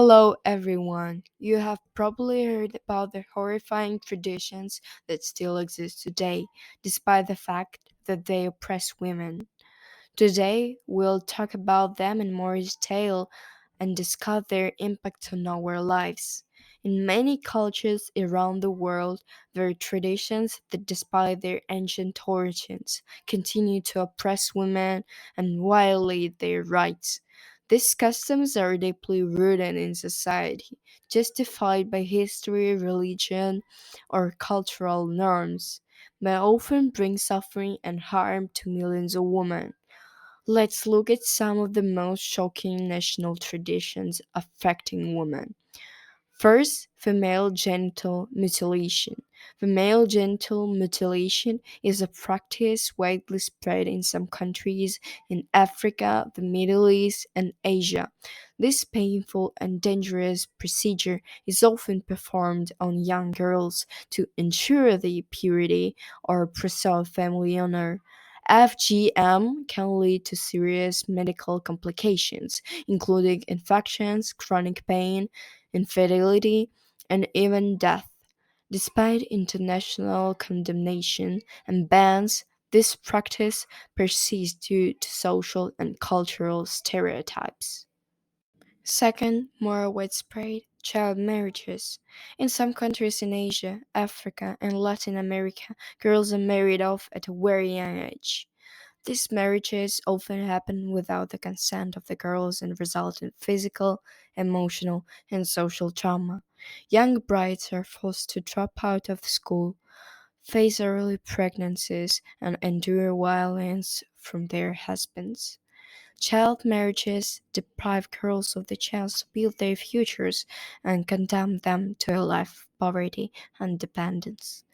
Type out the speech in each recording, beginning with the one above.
Hello, everyone. You have probably heard about the horrifying traditions that still exist today, despite the fact that they oppress women. Today, we'll talk about them in more detail and discuss their impact on our lives. In many cultures around the world, there are traditions that, despite their ancient origins, continue to oppress women and violate their rights. These customs are deeply rooted in society, justified by history, religion, or cultural norms, but often bring suffering and harm to millions of women. Let's look at some of the most shocking national traditions affecting women. First, female genital mutilation. Female genital mutilation is a practice widely spread in some countries in Africa, the Middle East, and Asia. This painful and dangerous procedure is often performed on young girls to ensure their purity or preserve family honor. FGM can lead to serious medical complications, including infections, chronic pain, infidelity, and even death. Despite international condemnation and bans, this practice persists due to social and cultural stereotypes. Second, more widespread child marriages. In some countries in Asia, Africa, and Latin America, girls are married off at a very young age. These marriages often happen without the consent of the girls and result in physical, emotional, and social trauma. Young brides are forced to drop out of school, face early pregnancies, and endure violence from their husbands. Child marriages deprive girls of the chance to build their futures and condemn them to a life of poverty and dependence.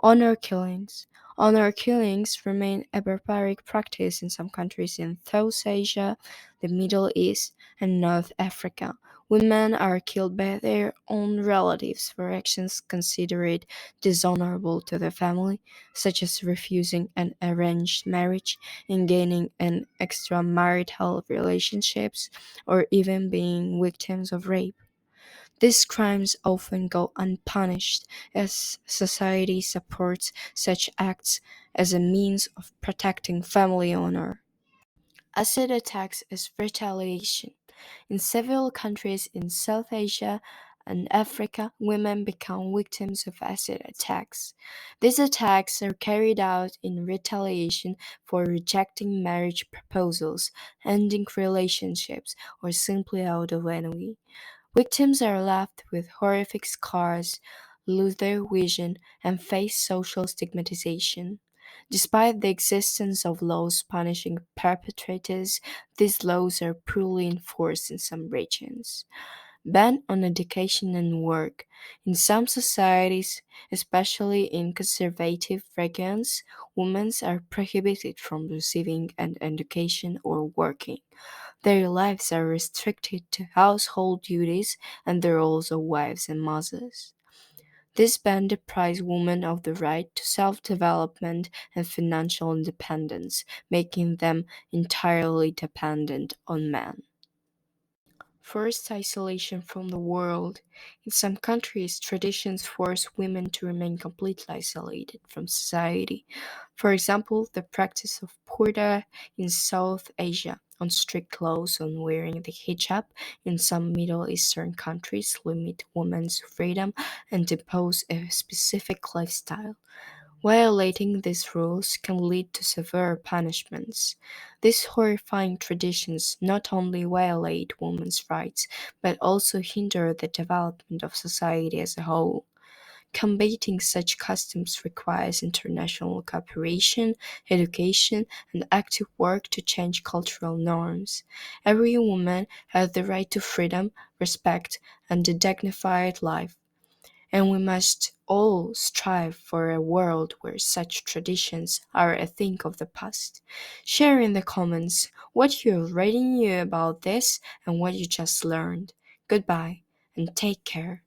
Honor killings. Honor killings remain a barbaric practice in some countries in South Asia, the Middle East, and North Africa. Women are killed by their own relatives for actions considered dishonorable to the family, such as refusing an arranged marriage, engaging in extramarital relationships, or even being victims of rape. These crimes often go unpunished as society supports such acts as a means of protecting family honor. Acid attacks as retaliation. In several countries in South Asia and Africa, women become victims of acid attacks. These attacks are carried out in retaliation for rejecting marriage proposals, ending relationships, or simply out of envy. Victims are left with horrific scars, lose their vision, and face social stigmatization. Despite the existence of laws punishing perpetrators, these laws are poorly enforced in some regions. Ban on education and work. In some societies, especially in conservative regions, women are prohibited from receiving an education or working. Their lives are restricted to household duties and the roles of wives and mothers. This ban deprives women of the right to self development and financial independence, making them entirely dependent on men. Forced isolation from the world. In some countries, traditions force women to remain completely isolated from society. For example, the practice of purdah in South Asia, on strict laws on wearing the hijab in some Middle Eastern countries limit women's freedom and impose a specific lifestyle. Violating these rules can lead to severe punishments. These horrifying traditions not only violate women's rights, but also hinder the development of society as a whole. Combating such customs requires international cooperation, education, and active work to change cultural norms. Every woman has the right to freedom, respect, and a dignified life, and we must all strive for a world where such traditions are a thing of the past. Share in the comments what you already knew about this and what you just learned. Goodbye and take care.